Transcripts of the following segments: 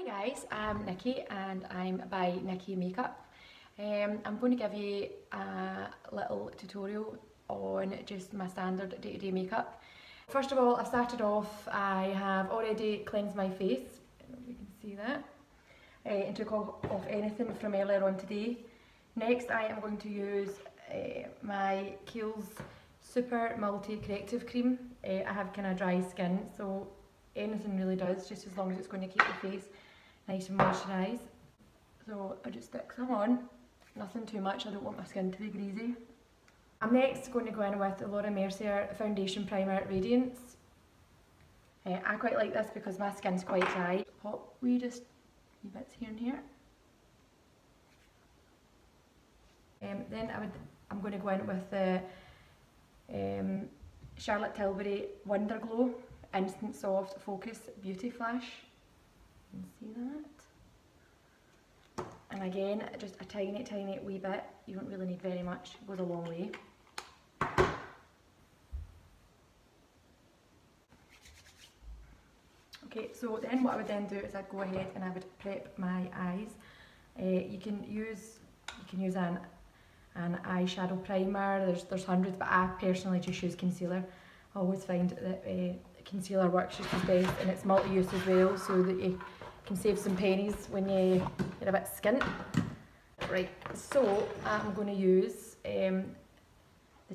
Hi guys, I'm Nikki and I'm by Nikki Makeup. I'm going to give you a little tutorial on just my standard day-to-day makeup. First of all, I've started off, I have already cleansed my face, I don't know if you can see that, and took off anything from earlier on today. Next I am going to use my Kiehl's Super Multi Corrective Cream. I have kind of dry skin, so anything really does, just as long as it's going to keep the face nice and moisturised. So I just stick some on, nothing too much, I don't want my skin to be greasy. I'm next going to go in with the Laura Mercier Foundation Primer Radiance. I quite like this because my skin's quite dry. Pop just wee bits here and here. Then I'm going to go in with the Charlotte Tilbury Wonder Glow Instant Soft Focus Beauty Flash. You can see that. And again, just a tiny wee bit. You don't really need very much, it goes a long way. Okay, so then what I would then do is I'd go ahead and I would prep my eyes. You can use an eyeshadow primer, there's hundreds, but I personally just use concealer. I always find that concealer works just as best, and it's multi-use as well, so that you can save some pennies when you're a bit skint. Right, so I'm going to use the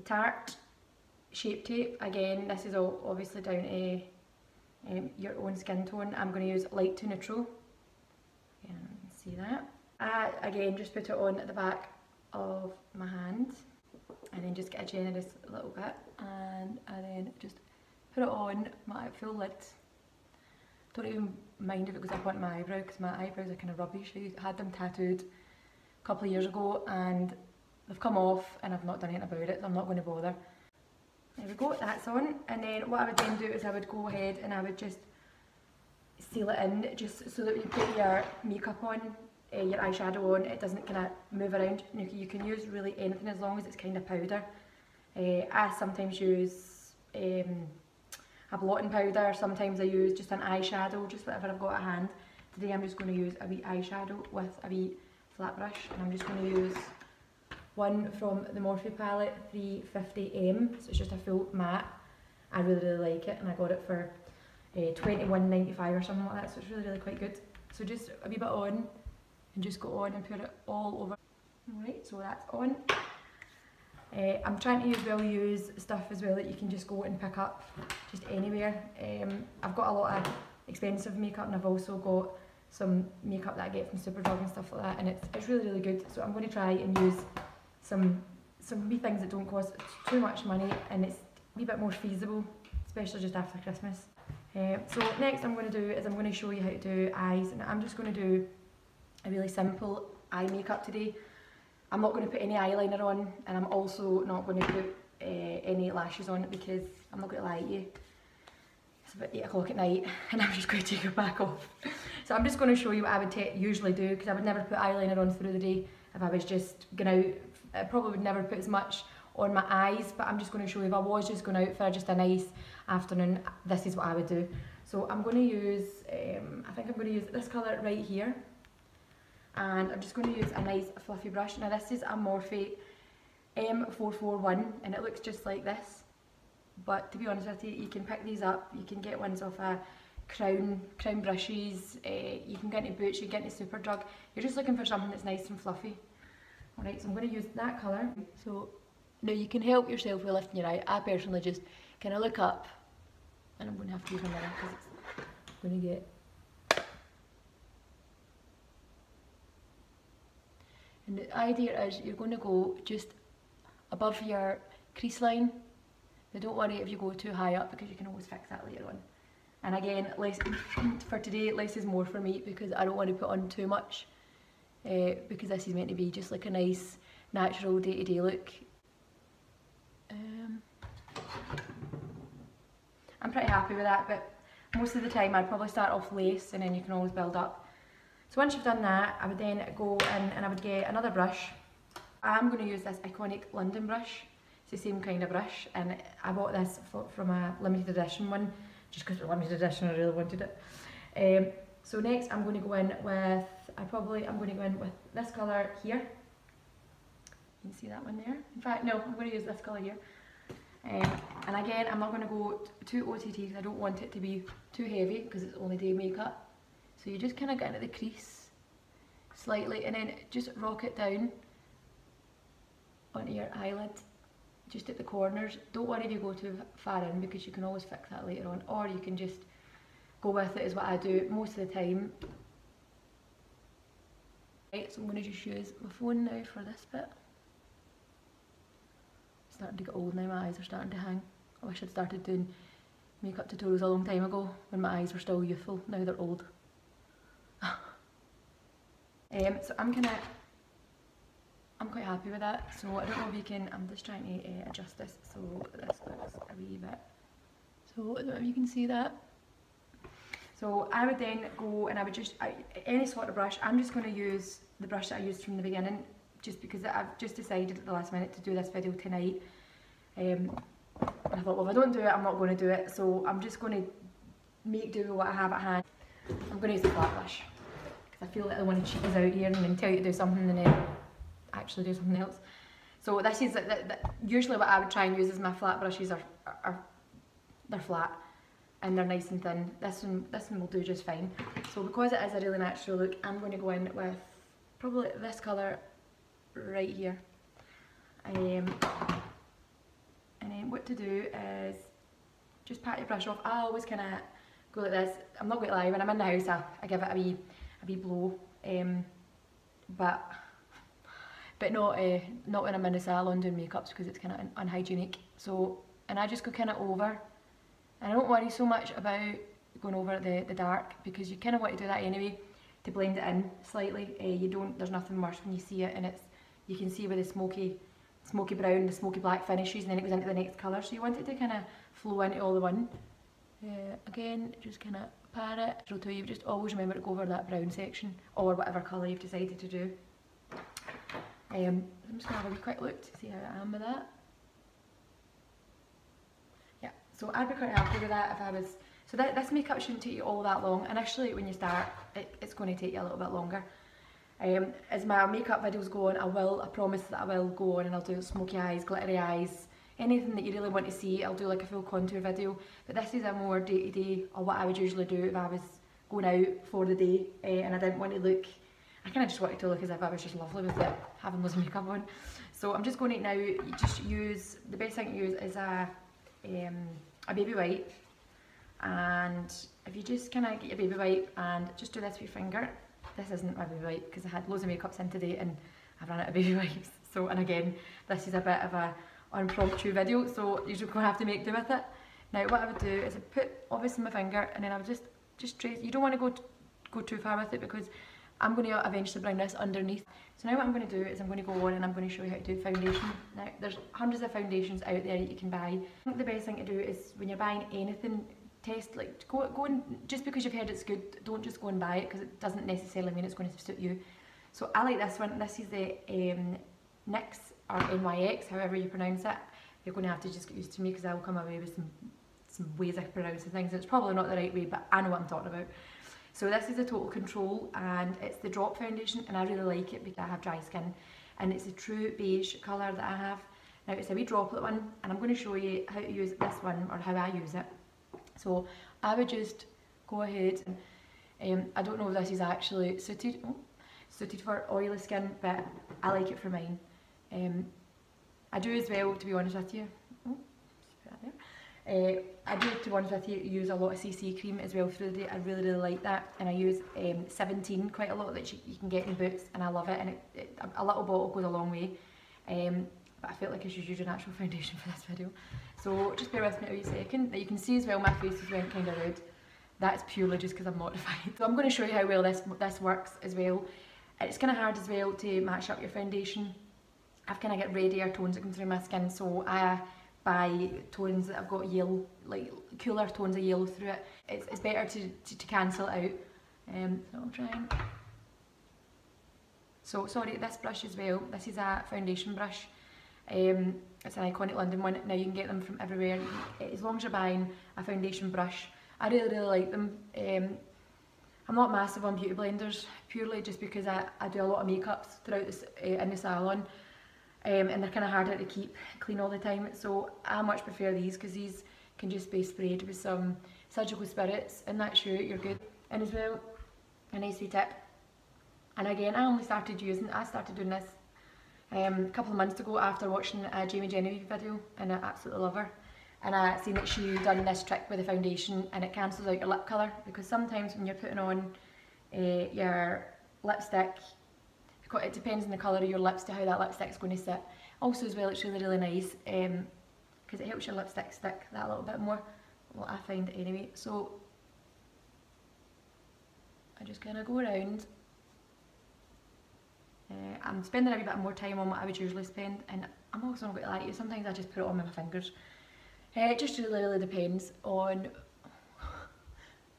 Tarte Shape Tape. Again, this is all obviously down to your own skin tone. I'm going to use light to neutral. You can see that. Again, just put it on at the back of my hand, and then just get a generous little bit, and then just put it on my full lid. Don't even mind if it goes up onto my eyebrow, because my eyebrows are kind of rubbish. I had them tattooed a couple of years ago and they've come off and I've not done anything about it, so I'm not going to bother. There we go, that's on. And then what I would then do is I would go ahead and I would just seal it in, just so that when you put your makeup on, your eyeshadow on, it doesn't kind of move around. You can use really anything as long as it's kind of powder. I sometimes use a blotting powder, sometimes I use just an eyeshadow, just whatever I've got at hand. Today I'm just going to use a wee eyeshadow with a wee flat brush, and I'm just going to use one from the Morphe palette, 350M, so it's just a full matte. I really like it, and I got it for £21.95 or something like that, so it's really quite good. So just a wee bit on, and just go on and put it all over. Alright, so that's on. I'm trying to use stuff as well that you can just go and pick up just anywhere. I've got a lot of expensive makeup, and I've also got some makeup that I get from Superdrug and stuff like that, and it's really good. So I'm going to try and use some wee things that don't cost too much money, and it's a wee bit more feasible, especially just after Christmas. So next I'm going to do is I'm going to show you how to do eyes, and I'm just going to do a really simple eye makeup today. I'm not going to put any eyeliner on, and I'm also not going to put any lashes on, because I'm not going to lie to you, it's about 8 o'clock at night and I'm just going to take it back off. So I'm just going to show you what I would usually do, because I would never put eyeliner on through the day if I was just going out. I probably would never put as much on my eyes, but I'm just going to show you if I was just going out for just a nice afternoon, this is what I would do. So I'm going to use, I think I'm going to use this colour right here. And I'm just going to use a nice fluffy brush. Now this is a Morphe M441 and it looks just like this, but to be honest with you, you can pick these up, you can get ones off a Crown brushes, you can get into Boots, you can get into Superdrug. You're just looking for something that's nice and fluffy. Alright, so I'm going to use that colour. So now you can help yourself with lifting your eye. I personally just kind of look up, and I'm going to have to use my mirror because it's going to get. And the idea is you're going to go just above your crease line. Now don't worry if you go too high up, because you can always fix that later on. And again, less for today, less is more for me, because I don't want to put on too much, because this is meant to be just like a nice natural day-to-day look. I'm pretty happy with that, but most of the time I'd probably start off lace and then you can always build up. So once you've done that, I would then go in and I would get another brush. I'm going to use this iconic London brush. It's the same kind of brush, and I bought this from a limited edition one, just because it's a limited edition I really wanted it. So next I'm going to go in with, I'm going to go in with this colour here. You can see that one there. In fact, no, I'm going to use this colour here. And again, I'm not going to go too OTT because I don't want it to be too heavy because it's only day makeup. So you just kind of get into the crease slightly and then just rock it down onto your eyelid, just at the corners. Don't worry if you go too far in because you can always fix that later on, or you can just go with it is what I do most of the time. Right, so I'm going to just use my phone now for this bit. Starting to get old now, my eyes are starting to hang. I wish I'd started doing makeup tutorials a long time ago when my eyes were still youthful. Now they're old. So I'm quite happy with that. So I don't know if you can, I'm just trying to adjust this so this looks a wee bit. So I don't know if you can see that. So I would then go and I would just, any sort of brush, I'm just going to use the brush that I used from the beginning, just because I've just decided at the last minute to do this video tonight. And I thought, well, if I don't do it, I'm not going to do it. So I'm just going to make do with what I have at hand. I'm going to use the flat brush, because I feel like I want to cheat us out here and then tell you to do something and then actually do something else. So this is, usually what I would try and use is my flat brushes they're flat and they're nice and thin. This one will do just fine. So because it is a really natural look, I'm going to go in with probably this colour right here. And then what to do is just pat your brush off. I always kind of go like this. I'm not going to lie, when I'm in the house I give it a wee blow, but not when I'm in the salon doing makeups because it's kind of unhygienic. So, and I just go kind of over, and I don't worry so much about going over the dark because you kind of want to do that anyway to blend it in slightly. There's nothing worse when you see it and you can see where the smoky brown, the smoky black finishes, and then it goes into the next colour. So you want it to kind of flow into all the one. Again, just kind of pat it. I'll tell you, just always remember to go over that brown section or whatever colour you've decided to do. I'm just going to have a wee quick look to see how I am with that. Yeah, so I'd be quite happy with that if I was... So this makeup shouldn't take you all that long. Initially when you start, it's going to take you a little bit longer. As my makeup videos go on, I promise that I will go on and I'll do smoky eyes, glittery eyes, anything that you really want to see. I'll do like a full contour video, but this is a more day-to-day, or what I would usually do if I was going out for the day and I didn't want to look, I kind of just wanted to look as if I was just lovely with it, having loads of makeup on. So I'm just going to now just use, the best thing to use is a baby white, and if you just kind of get your baby white and just do this with your finger. This isn't my baby white because I had loads of makeups in today and I've run out of baby wipes. So, and again, this is a bit of a impromptu video, so you're just going to have to make do with it. Now what I would do is I put obviously my finger and then I would just trace. You don't want to go too far with it because I'm going to eventually bring this underneath. So now what I'm going to do is I'm going to go on and I'm going to show you how to do foundation. Now there's hundreds of foundations out there that you can buy. I think the best thing to do is when you're buying anything, test, like go and, just because you've heard it's good, don't just go and buy it because it doesn't necessarily mean it's going to suit you. So I like this one. This is the NYX or NYX, however you pronounce it. You're going to have to just get used to me because I will come away with some ways I can pronounce things. It's probably not the right way, but I know what I'm talking about. So this is the Total Control and it's the drop foundation, and I really like it because I have dry skin, and it's a true beige colour that I have. Now it's a wee droplet one, and I'm going to show you how to use this one, or how I use it. So I would just go ahead and I don't know if this is actually suited for oily skin, but I like it for mine. I do as well, to be honest with you. Oh, just put that there. I do, to be honest with you, use a lot of CC cream as well through the day. I really like that, and I use 17 quite a lot that you can get in Boots, and I love it. And a little bottle goes a long way. But I felt like I should use a natural foundation for this video. So just bear with me a wee second. Now you can see as well my face is went kind of red. That's purely just because I'm mortified. So I'm going to show you how well this works as well. It's kind of hard as well to match up your foundation. I've kind of got reddier tones that come through my skin, so I buy tones that have got yellow, like cooler tones of yellow through it. It's better to cancel it out. So I'll try and... So sorry, this brush as well. This is a foundation brush. It's an iconic London one. Now you can get them from everywhere. As long as you're buying a foundation brush, I really like them. I'm not massive on beauty blenders, purely just because I do a lot of makeups throughout this, in the salon, and they're kind of harder to keep clean all the time, so I much prefer these because these can just be sprayed with some surgical spirits and that's you're good. And as well, a nice wee tip, and again I started doing this a couple of months ago after watching a Jamie Genevieve video, and I absolutely love her. And I seen that she done this trick with the foundation and it cancels out your lip colour, because sometimes when you're putting on your lipstick, it depends on the colour of your lipstick, how that lipstick's going to sit. Also as well, it's really nice because it helps your lipstick stick that little bit more, well I find anyway. So I just kind of go around. I'm spending a wee bit more time on what I would usually spend, and I'm also not going to lie to you, sometimes I just put it on with my fingers. It just really depends on,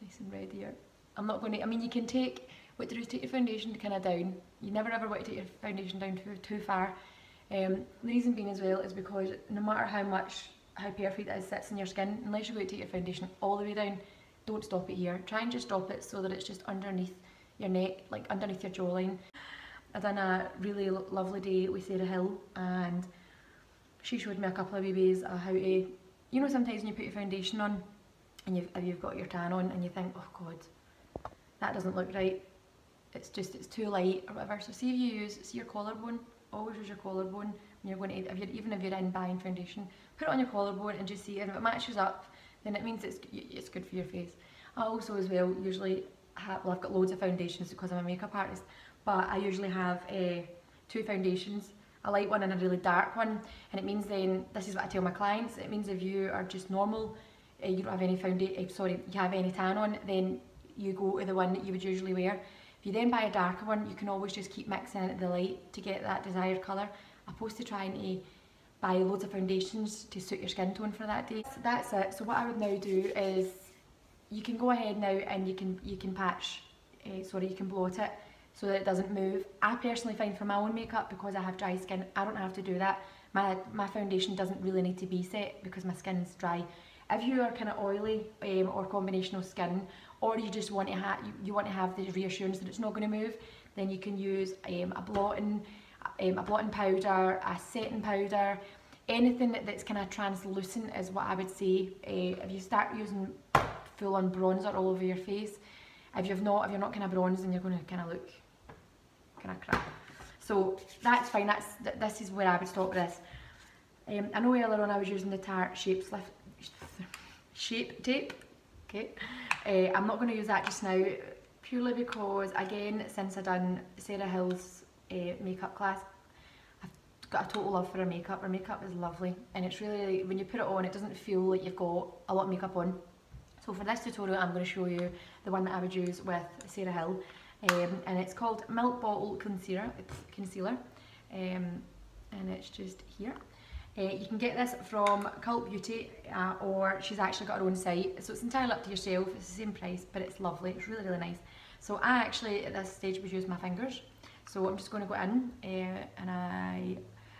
nice and red here. I'm not going to, I mean you can take, what to do is take your foundation kind of down. You never ever want to take your foundation down too far. The reason being as well is because no matter how perfect it sits in your skin, unless you go to take your foundation all the way down, don't stop it here. Try and just stop it so that it's just underneath your neck, like underneath your jawline. I done a really lovely day with Sarah Hill, and she showed me a couple of wee ways of how to, you know, sometimes when you put your foundation on and you've got your tan on and you think, oh god, that doesn't look right, it's too light or whatever. So see if you use, your collarbone, always use your collarbone when you're going to, even if you're in buying foundation, put it on your collarbone and just see, and if it matches up, then it means it's good for your face. I also as well usually have, well I've got loads of foundations because I'm a makeup artist, but I usually have 2 foundations, a light one and a really dark one, and it means then, this is what I tell my clients, it means if you are just normal, you don't have any you have any tan on, then you go to the one that you would usually wear. If you then buy a darker one, you can always just keep mixing in the light to get that desired colour, opposed to trying to buy loads of foundations to suit your skin tone for that day. So that's it. So what I would now do is, you can go ahead now and you can patch, you can blot it so that it doesn't move. I personally find for my own makeup, because I have dry skin, I don't have to do that. My foundation doesn't really need to be set because my skin's dry. If you are kind of oily or combination of skin, or you just want to have the reassurance that it's not going to move, then you can use a blotting powder, a setting powder, anything that's kind of translucent is what I would say. If you start using full-on bronzer all over your face, if you're not kind of bronzed, then you're going to kind of look kind of crap. So that's fine. This is where I would stop with this. I know earlier on I was using the Tarte Shape Tape. Okay, I'm not going to use that just now, purely because, again, since I done Sarah Hill's makeup class, I've got a total love for her makeup. Her makeup is lovely, and it's really, when you put it on, it doesn't feel like you've got a lot of makeup on. So for this tutorial, I'm going to show you the one that I would use with Sarah Hill, and it's called Milk Bottle Concealer, and it's just here. You can get this from Cult Beauty, or she's actually got her own site, so it's entirely up to yourself. It's the same price, but it's lovely, it's really nice. So I actually at this stage would use my fingers, so I'm just going to go in,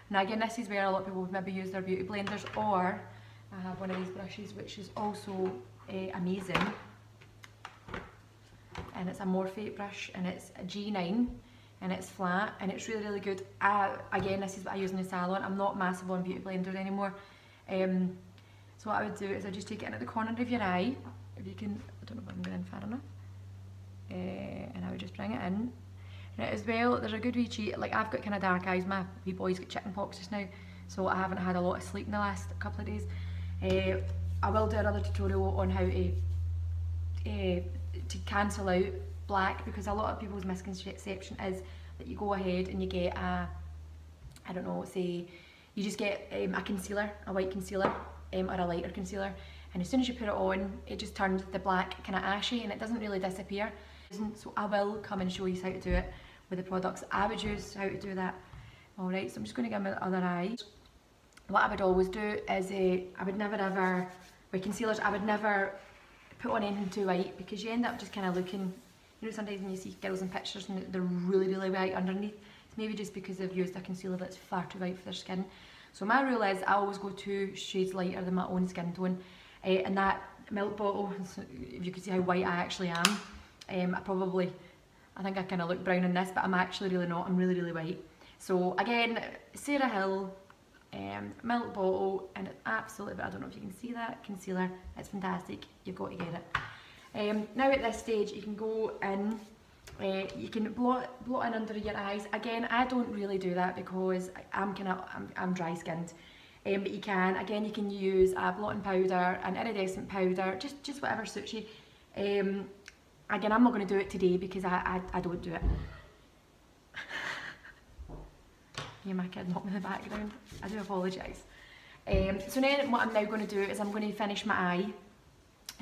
now again, this is where a lot of people would maybe use their beauty blenders, or I have one of these brushes which is also amazing, and it's a Morphe brush, and it's a G9, and it's flat, and it's really good. Again, this is what I use in the salon. I'm not massive on beauty blenders anymore. So what I would do is I just take it into the corner of your eye, if you can, I don't know if I'm going in far enough, and I would just bring it in. And as well, there's a good wee cheat, like I've got kind of dark eyes, my wee boy's got chicken pox just now, so I haven't had a lot of sleep in the last couple of days. I will do another tutorial on how to cancel out black, because a lot of people's misconception is that you go ahead and you get a, I don't know, say you just get a concealer, a white concealer, or a lighter concealer, and as soon as you put it on, it just turns the black kind of ashy and it doesn't really disappear. So I will come and show you how to do it with the products I would use, how to do that. Alright, so I'm just going to get my other eye. What I would always do is, I would never ever, with concealers, I would never put on anything too white, because you end up just kind of looking, you know, sometimes when you see girls in pictures and they're really white underneath, it's maybe just because they've used a concealer that's far too white for their skin. So my rule is I always go 2 shades lighter than my own skin tone, and that Milk Bottle, if you can see how white I actually am, I think I kind of look brown in this, but I'm actually really not. I'm really, really white. So again, Sarah Hill milk bottle, and it's absolutely, I don't know if you can see that, concealer. It's fantastic. You've got to get it. Now at this stage, you can go in. You can blot in under your eyes. Again, I don't really do that because I'm dry skinned. But you can use a blotting powder, an iridescent powder, just whatever suits you. Again, I'm not going to do it today because I don't do it. Yeah, my kid knocked me in the background. I do apologise. So then what I'm now going to do is I'm going to finish my eye.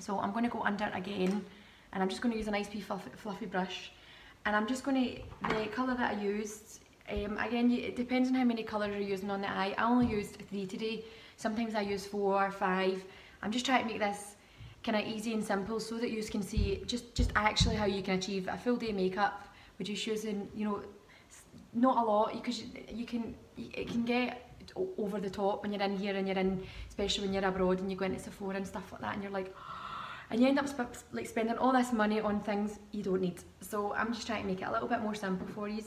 So I'm going to go under again, and I'm just going to use a nice wee fluffy brush. And I'm just going to, the colour that I used, again, it depends on how many colours you're using on the eye. I only used 3 today. Sometimes I use 4 or 5. I'm just trying to make this kind of easy and simple so that you can see just actually how you can achieve a full day makeup with just using, you know, not a lot, because it can get over the top when you're in here and you're in, especially when you're abroad and you go into Sephora and stuff like that, and you're like, and you end up like spending all this money on things you don't need. So I'm just trying to make it a little bit more simple for you.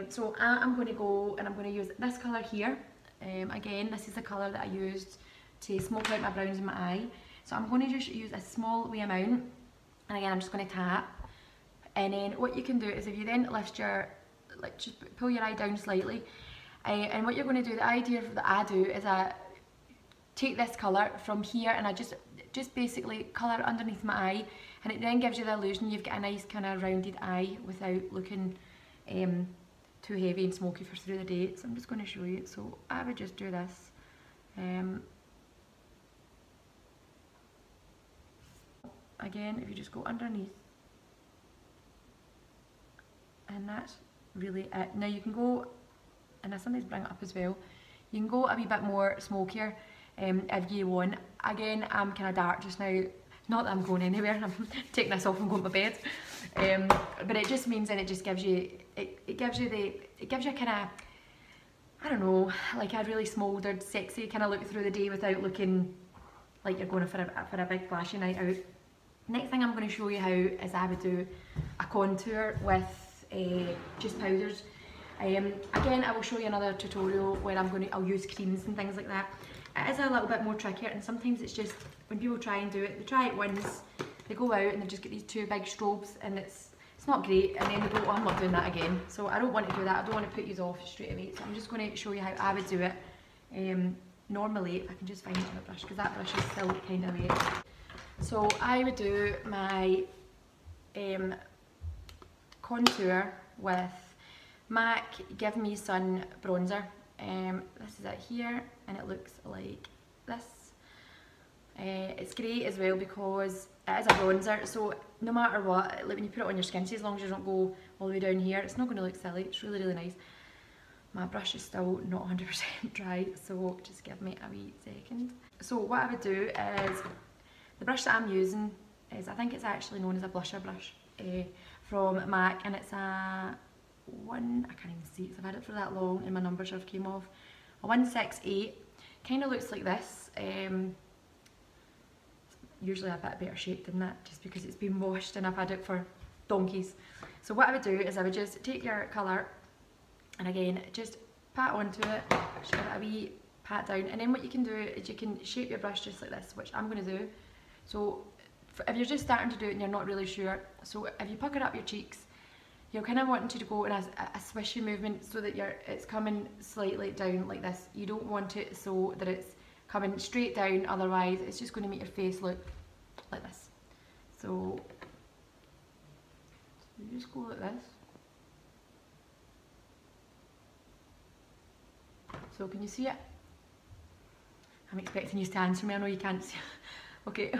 So I'm going to go and I'm going to use this colour here. Again, this is the colour that I used to smoke out my browns in my eye. So I'm going to just use a small wee amount, and again I'm just going to tap. And then what you can do is if you then lift your, like just pull your eye down slightly, and what you're going to do, the idea that I do is I take this colour from here and I just basically colour underneath my eye, and it then gives you the illusion you've got a nice kind of rounded eye without looking too heavy and smoky for through the day. So I'm just going to show you. So I would just do this. Again, if you just go underneath, and that's really it. Now you can go, and I sometimes bring it up as well, you can go a wee bit more smokier if you want. Again, I'm kind of dark just now, not that I'm going anywhere, I'm taking this off and going to bed, but it just means, and it just gives you, it gives you a kind of, I don't know, like a really smouldered, sexy kind of look through the day without looking like you're going for a big flashy night out. Next thing I'm going to show you how is I would do a contour with just powders. Again, I will show you another tutorial where I'll use creams and things like that. It is a little bit more trickier, and sometimes it's just, when people try and do it, they try it once, they go out and they just get these 2 big strobes, and it's not great, and then they go, oh, I'm not doing that again. So I don't want to do that, I don't want to put you off straight away. So I'm just going to show you how I would do it. Normally, if I can just find my brush, because that brush is still kind of wet. So I would do my contour with MAC Give Me Sun bronzer. This is it here, and it looks like this. It's great as well because it is a bronzer, so no matter what, like when you put it on your skin, see, as long as you don't go all the way down here, it's not going to look silly. It's really, really nice. My brush is still not 100% dry, so just give me a wee second. So what I would do is, the brush that I'm using is, I think it's actually known as a blusher brush from MAC, and it's a I can't even see because I've had it for that long and my numbers have came off. A 168, kind of looks like this. Usually a bit better shape than that, just because it's been washed and I've had it for donkeys. So what I would do is I would just take your colour and again just pat onto it, just give it a wee pat down, and then what you can do is you can shape your brush just like this, which I'm going to do. So if you're just starting to do it and you're not really sure, so if you pucker up your cheeks, you're kind of wanting to go in a swishy movement so that it's coming slightly down like this. You don't want it so that it's coming straight down, otherwise it's just going to make your face look like this. So you just go like this. So can you see it? I'm expecting you to answer me, I know you can't see. Okay.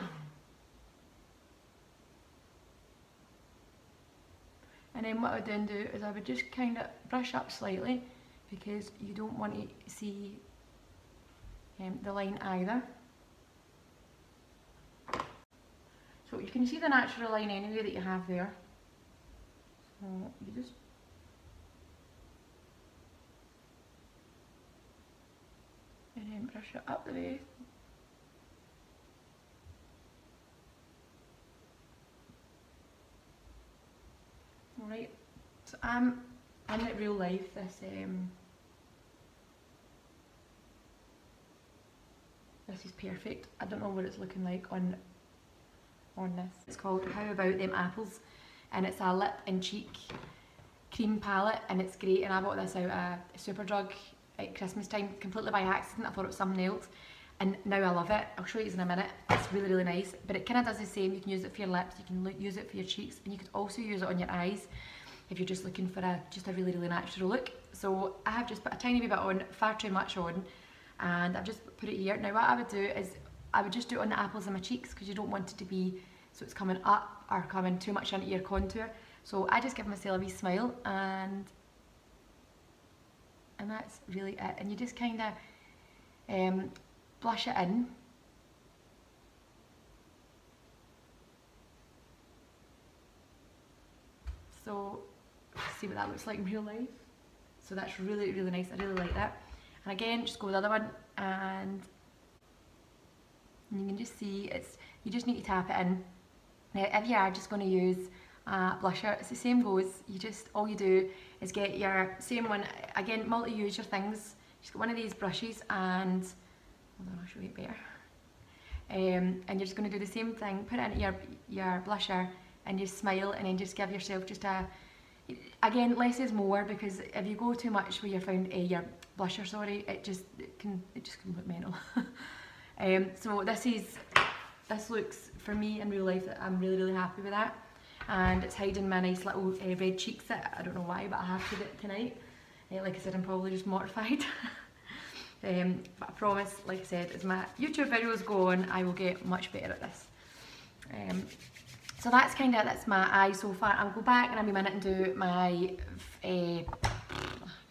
And then what I would then do is I would just kind of brush up slightly, because you don't want to see the line either. So you can see the natural line anyway that you have there. So you just and then brush it up the way. in real life, this is perfect. I don't know what it's looking like on this. It's called How About Them Apples, and it's a lip and cheek cream palette, and it's great. And I bought this out at Superdrug at Christmas time completely by accident. I thought it was something else, and now I love it. I'll show you in a minute. It's really, really nice, but it kind of does the same. You can use it for your lips, you can use it for your cheeks, and you could also use it on your eyes if you're just looking for just a really, really natural look. So I have just put a tiny bit on, far too much on, and I've just put it here. Now what I would do is I would just do it on the apples of my cheeks, because you don't want it to be so it's coming up or coming too much into your contour. So I just give myself a wee smile, and that's really it. And you just kind of blush it in. So see what that looks like in real life. So that's really, really nice. I really like that. And again, just go with the other one, and you can just see you just need to tap it in. Now if you are just going to use blusher, it's the same goes. All you do is get your same one, again, multi-use your things. Just get one of these brushes, and hold on, I'll show you better. And you're just going to do the same thing, put it into your blusher, and you smile, and then just give yourself just again, less is more, because if you go too much with your blusher, sorry, it just can look mental. So this looks, for me in real life, I'm really, really happy with that. And it's hiding my nice little red cheeks that I don't know why, but I have to do it tonight. Like I said, I'm probably just mortified. But I promise, like I said, as my YouTube videos go on, I will get much better at this. So that's my eye so far. I'll go back in a minute and do my, I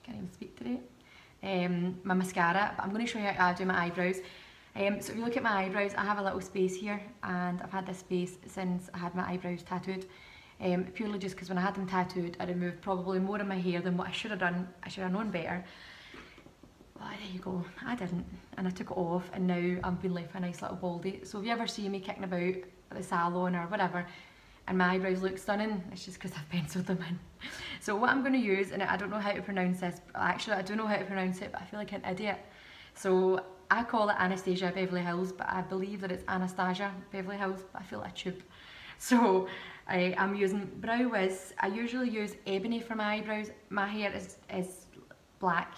can't even speak today, my mascara, but I'm going to show you how I do my eyebrows. So if you look at my eyebrows, I have a little space here, and I've had this space since I had my eyebrows tattooed. Purely just because when I had them tattooed, I removed probably more of my hair than what I should have done. I should have known better. Well, there you go, I didn't, and I took it off, and now I've been left with a nice little baldy. So if you ever see me kicking about at the salon or whatever, and my eyebrows look stunning, it's just because I've penciled them in. So what I'm going to use, and I don't know how to pronounce this, actually I do know how to pronounce it, but I feel like an idiot. So I call it Anastasia Beverly Hills, but I believe that it's Anastasia Beverly Hills, but I feel like a tube. So I'm using Brow Wiz. I usually use ebony for my eyebrows. My hair is black,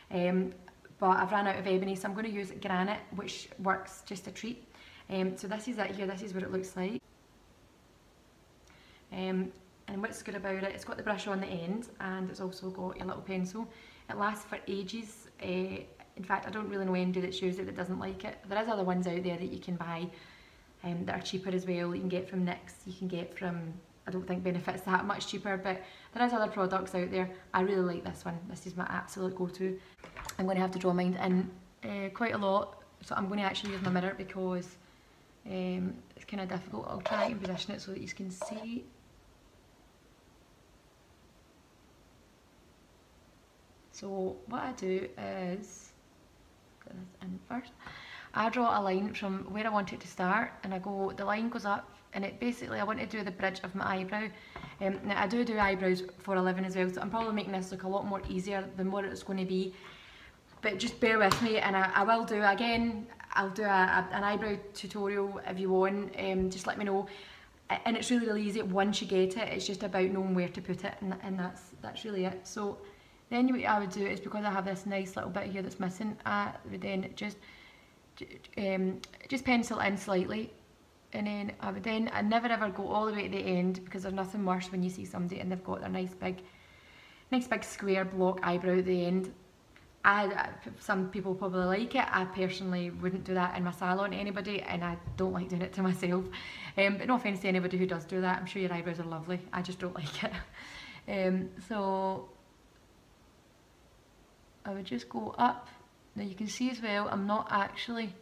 but I've ran out of ebony, so I'm going to use granite, which works just a treat. So this is it here, this is what it looks like. And what's good about it, it's got the brush on the end, and it's also got your little pencil. It lasts for ages. In fact, I don't really know anybody that's used it that doesn't like it. There is other ones out there that you can buy that are cheaper as well. You can get from NYX, you can get from, I don't think Benefit's that much cheaper, but there is other products out there. I really like this one. This is my absolute go-to. I'm going to have to draw mine in quite a lot, so I'm going to actually use my mirror because it's kind of difficult. I'll try and position it so that you can see. So what I do is, put this in first, I draw a line from where I want it to start, and the line goes up, and it basically, I want to do the bridge of my eyebrow. Now I do eyebrows for a living as well, so I'm probably making this look a lot more easier than what it's going to be, but just bear with me, and I will do, again, I'll do an eyebrow tutorial if you want, just let me know. And it's really, really easy once you get it. It's just about knowing where to put it, and that's really it. So then what I would do is, because I have this nice little bit here that's missing, I would then just pencil in slightly, and then I never ever go all the way to the end, because there's nothing worse when you see somebody and they've got their nice big square block eyebrow at the end. Some people probably like it. I personally wouldn't do that in my salon to anybody, and I don't like doing it to myself. But no offence to anybody who does do that. I'm sure your eyebrows are lovely. I just don't like it. So I would just go up. Now you can see as well, I'm not actually,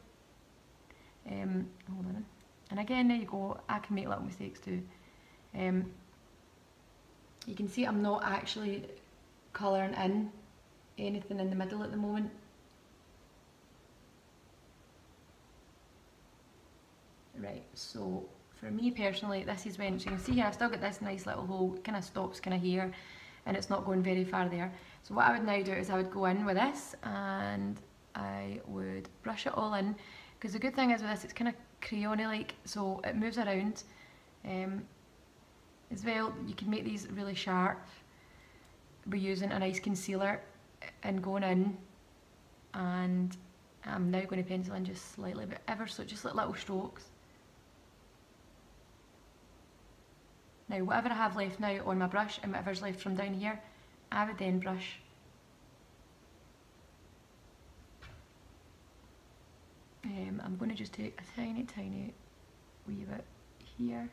hold on, and again, there you go, I can make little mistakes too. You can see I'm not actually colouring in anything in the middle at the moment. Right, so for me personally, this is when, so you can see here, I've still got this nice little hole, kind of stops kind of here, and it's not going very far there. So what I would now do is I would go in with this and I would brush it all in, because the good thing is with this, it's kind of crayon-y like, so it moves around. As well, you can make these really sharp by using a nice concealer and going in, and I'm now going to pencil in just slightly, but ever so, just like little strokes. Now whatever I have left now on my brush and whatever's left from down here, I would then brush. I'm going to just take a tiny wee bit here.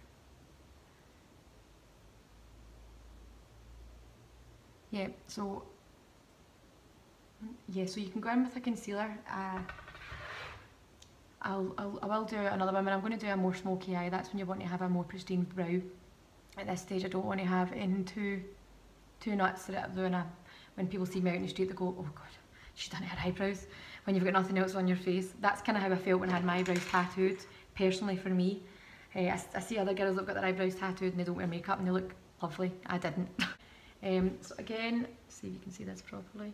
Yeah, so you can go in with a concealer. I will do another one, and I'm going to do a more smoky eye. That's when you want to have a more pristine brow. At this stage I don't want to have anything too nuts that when people see me out in the street they go, oh god, she's done her eyebrows, when you've got nothing else on your face. That's kind of how I felt when I had my eyebrows tattooed, personally for me. I see other girls that have got their eyebrows tattooed and they don't wear makeup and they look lovely. I didn't. So again, see if you can see this properly.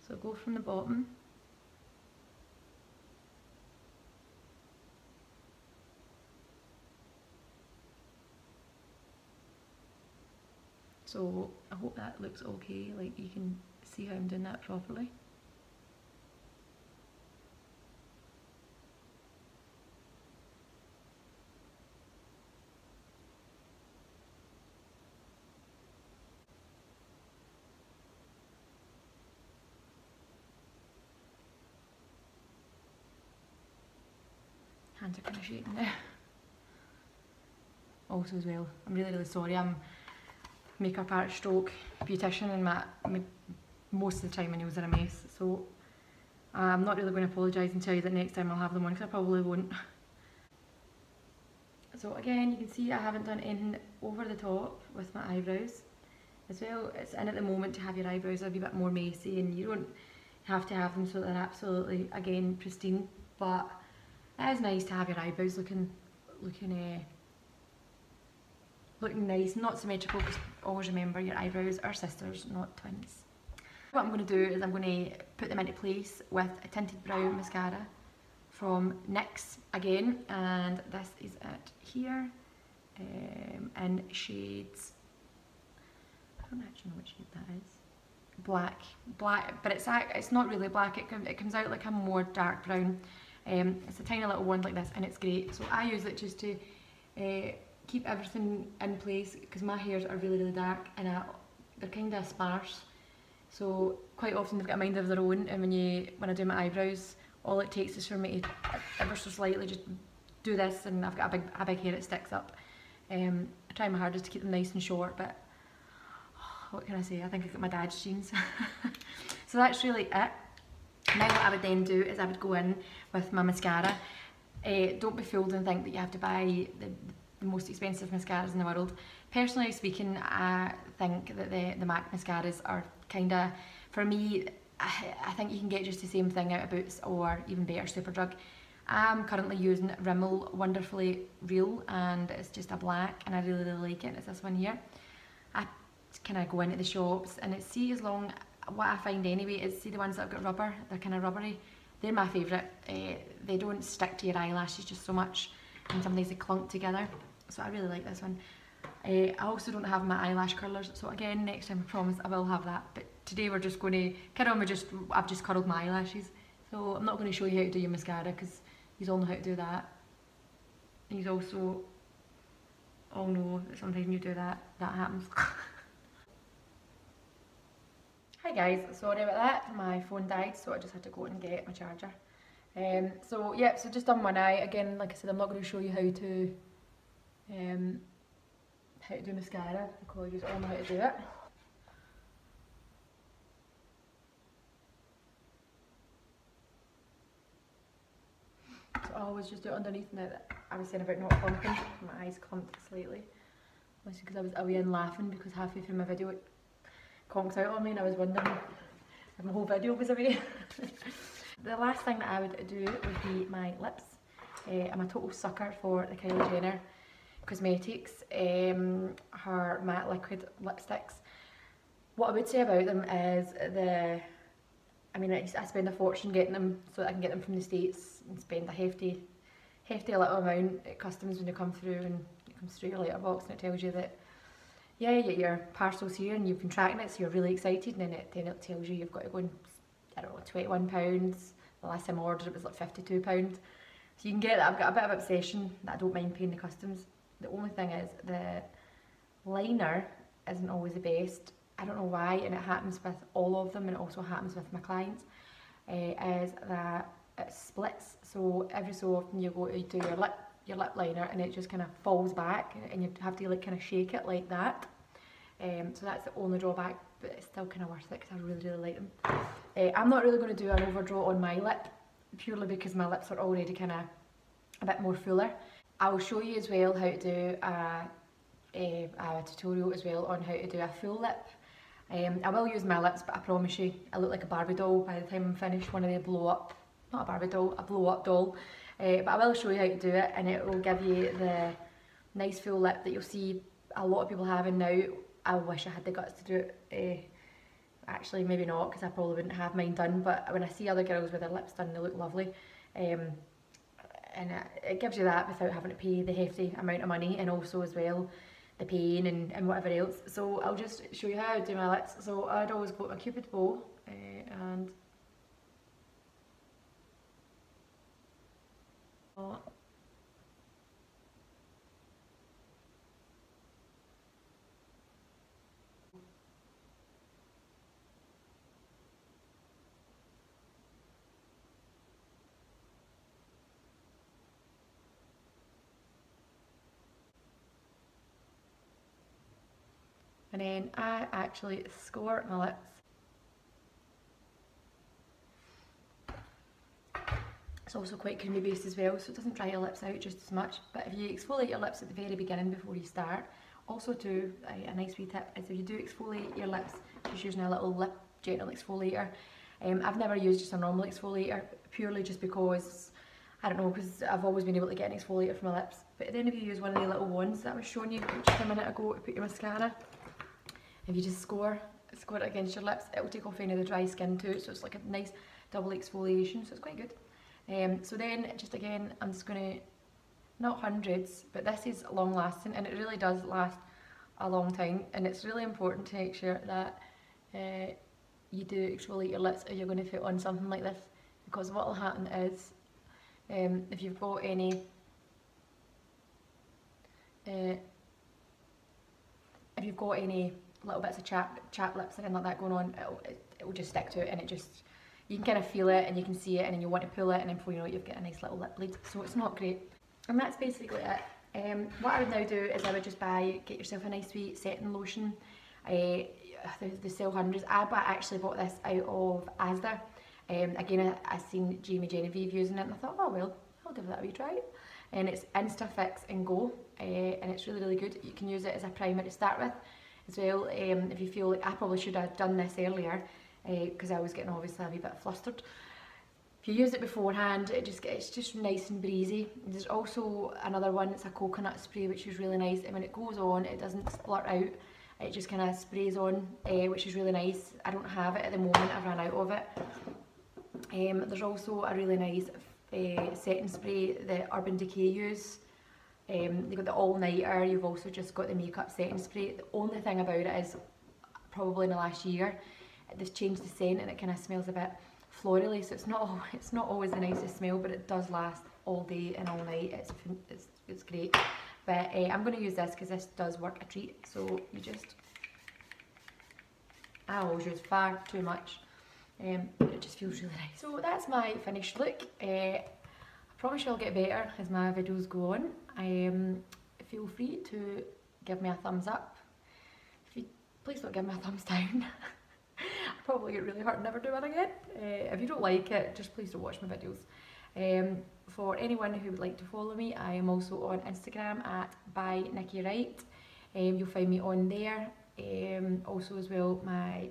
So go from the bottom. So I hope that looks okay, like you can see how I'm doing that properly. Hands are kind of shaking now. Also as well, I'm really sorry, I'm makeup artist stroke beautician, and most of the time my nails are a mess, so I'm not really going to apologise and tell you that next time I'll have them on, because I probably won't. So again, you can see I haven't done anything over the top with my eyebrows. As well, it's in at the moment to have your eyebrows a wee bit more messy, and you don't have to have them so they're absolutely, again, pristine, but it is nice to have your eyebrows looking nice, not symmetrical, because always remember your eyebrows are sisters, not twins. What I'm going to do is I'm going to put them into place with a tinted brow mascara from NYX again, and this is it here, in shades, I don't actually know what shade that is, black, but it's not really black, it comes out like a more dark brown. It's a tiny little wand like this, and it's great, so I use it just to keep everything in place, because my hairs are really dark and they're kind of sparse, so quite often they've got a mind of their own, and when I do my eyebrows, all it takes is for me to ever so slightly just do this, and I've got a big hair that sticks up. I try my hardest to keep them nice and short, but what can I say, I think I've got my dad's genes. So that's really it. Now what I would then do is I would go in with my mascara. Don't be fooled and think that you have to buy the most expensive mascaras in the world. Personally speaking, I think that the MAC mascaras are kind of, for me, I think you can get just the same thing out of Boots, or even better, Superdrug. I'm currently using Rimmel Wonderfully Real, and it's just a black, and I really like it. It's this one here. I kind of go into the shops, and it's, see, what I find anyway is, see the ones that have got rubber, they're kind of rubbery. They're my favourite. They don't stick to your eyelashes just so much, and sometimes they clunk together. So I really like this one. I also don't have my eyelash curlers, so again, next time I promise I will have that. But today we're just going to carry on with I've just curled my eyelashes. So I'm not going to show you how to do your mascara, because you all know how to do that. And you also all know that sometimes when you do that, that happens. Hi guys, sorry about that, my phone died, so I just had to go and get my charger. So yeah, so just on one eye, again, like I said, I'm not going to show you how to do mascara, because you all know how to do it. So I always just do it underneath. Now that I was saying about not clumping, my eyes clumped slightly. Mostly because I was away and laughing, because halfway through my video it conked out on me, and I was wondering if my whole video was away. The last thing that I would do would be my lips. I'm a total sucker for the Kylie Jenner Cosmetics, her matte liquid lipsticks. What I would say about them is I mean, I spend a fortune getting them so that I can get them from the States and spend a hefty little amount at customs when you come through, and it comes through your letterbox and it tells you that, yeah, your parcel's here and you've been tracking it, so you're really excited, and then it tells you you've got to go and, I don't know, £21. The last time I ordered it was like £52. So you can get that. I've got a bit of obsession that I don't mind paying the customs. The only thing is the liner isn't always the best. I don't know why, and it happens with all of them, and it also happens with my clients, is that it splits. So every so often you go to do your lip liner and it just kind of falls back, and you have to like kind of shake it like that. So that's the only drawback, but it's still kind of worth it because I really like them. I'm not really going to do an overdraw on my lip, purely because my lips are already kind of a bit more fuller. I will show you as well how to do a tutorial as well on how to do a full lip. I will use my lips, but I promise you I look like a Barbie doll by the time I'm finished, one of the blow up, not a Barbie doll, a blow up doll. But I will show you how to do it, and it will give you the nice full lip that you'll see a lot of people having now. I wish I had the guts to do it. Actually, maybe not, because I probably wouldn't have mine done, but when I see other girls with their lips done, they look lovely. And it gives you that without having to pay the hefty amount of money, and also as well the pain and whatever else. So I'll just show you how I do my lips. So I'd always go to my Cupid bow and then I actually score my lips. It's also quite creamy based as well, so it doesn't dry your lips out just as much. But if you exfoliate your lips at the very beginning before you start, also too, a nice wee tip is if you do exfoliate your lips, just using a little lip gentle exfoliator. I've never used just a normal exfoliator, purely just because, I don't know, because I've always been able to get an exfoliator for my lips. But then if you use one of the little ones that I was showing you just a minute ago to put your mascara, if you just score it against your lips, it will take off any of the dry skin too, so it's like a nice double exfoliation, so it's quite good. So then, just again, I'm just going to, not hundreds, but this is long lasting, and it really does last a long time, and it's really important to make sure that you do exfoliate your lips if you're going to put on something like this, because what will happen is, if you've got any little bits of chapped lips and like that going on, it will just stick to it, and you can kind of feel it and you can see it, and then you want to pull it, and then before you know it, you've got a nice little lip bleed. So it's not great. And that's basically it. What I would now do is I would just get yourself a nice sweet setting lotion. They sell hundreds. I actually bought this out of Asda. Again, I seen Jamie Genevieve using it, and I thought, oh well, I'll give that a wee try. And it's Insta Fix and Go, and it's really good. You can use it as a primer to start with as well. If you feel like, I probably should have done this earlier, because I was getting obviously a wee bit flustered. If you use it beforehand, it's just nice and breezy. There's also another one, it's a coconut spray, which is really nice, and when it goes on, it doesn't splurt out, it just kind of sprays on, which is really nice. I don't have it at the moment, I've run out of it. There's also a really nice setting spray that Urban Decay use. You've got the all-nighter, you've also just got the makeup setting spray. The only thing about it is, probably in the last year, they've changed the scent and it kind of smells a bit florally, so it's not always the nicest smell, but it does last all day and all night. It's great. But I'm going to use this because this does work a treat. So I always use far too much, but it just feels really nice. So that's my finished look. I promise you I'll get better as my videos go on. Feel free to give me a thumbs up. Please don't give me a thumbs down. I'll probably get really hurt and never do it again. If you don't like it, just please don't watch my videos. For anyone who would like to follow me, I am also on Instagram at Bynikkiwright. You'll find me on there. Also as well, my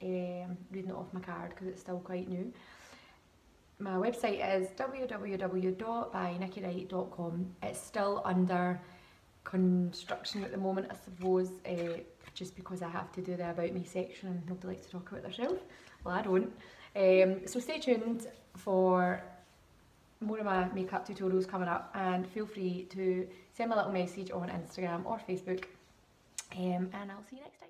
reading it off my card because it's still quite new. My website is www.bynikkiwright.com. It's still under construction at the moment, I suppose. just because I have to do the about me section and nobody likes to talk about themselves. Well, I don't. So stay tuned for more of my makeup tutorials coming up, and feel free to send me a little message on Instagram or Facebook, and I'll see you next time.